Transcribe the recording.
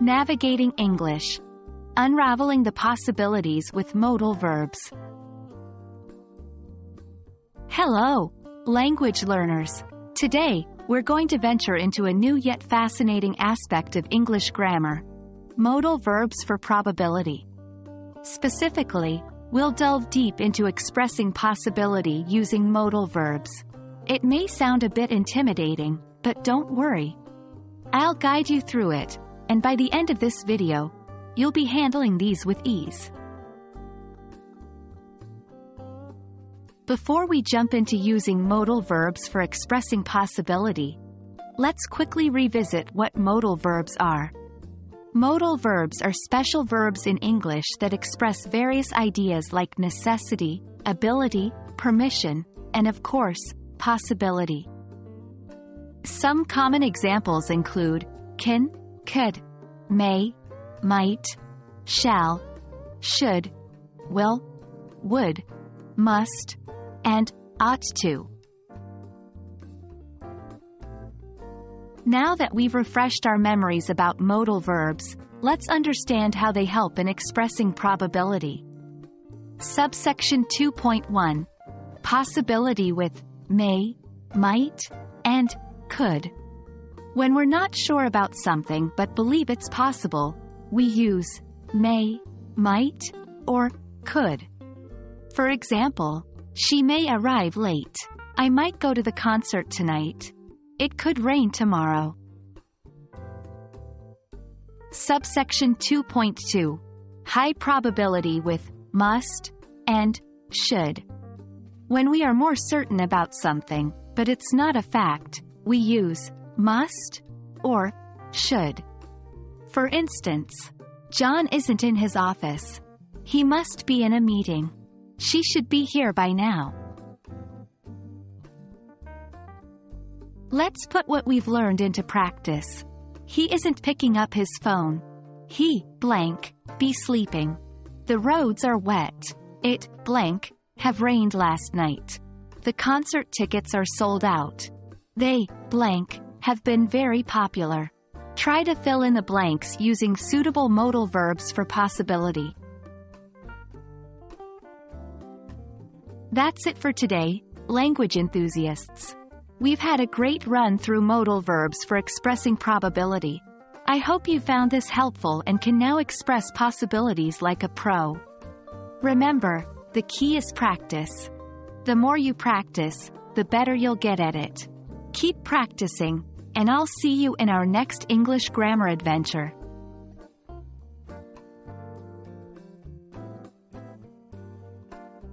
Navigating English. Unraveling the possibilities with modal verbs. Hello, language learners. Today, we're going to venture into a new yet fascinating aspect of English grammar: modal verbs for probability. Specifically, we'll delve deep into expressing possibility using modal verbs. It may sound a bit intimidating, but don't worry. I'll guide you through it, and by the end of this video, you'll be handling these with ease. Before we jump into using modal verbs for expressing possibility, let's quickly revisit what modal verbs are. Modal verbs are special verbs in English that express various ideas like necessity, ability, permission, and of course, possibility. Some common examples include can, could, may, might, shall, should, will, would, must, and ought to. Now that we've refreshed our memories about modal verbs, let's understand how they help in expressing probability. Subsection 2.1. Possibility with may, might, and could. When we're not sure about something but believe it's possible, we use may, might, or could. For example, she may arrive late. I might go to the concert tonight. It could rain tomorrow. Subsection 2.2. High probability with must and should. When we are more certain about something, but it's not a fact, we use must or should. For instance, John isn't in his office. He must be in a meeting. She should be here by now. Let's put what we've learned into practice. He isn't picking up his phone. He, blank, be sleeping. The roads are wet. It, blank, have rained last night. The concert tickets are sold out. They, blank, have been very popular. Try to fill in the blanks using suitable modal verbs for possibility. That's it for today, language enthusiasts. We've had a great run through modal verbs for expressing probability. I hope you found this helpful and can now express possibilities like a pro. Remember, the key is practice. The more you practice, the better you'll get at it. Keep practicing, and I'll see you in our next English grammar adventure.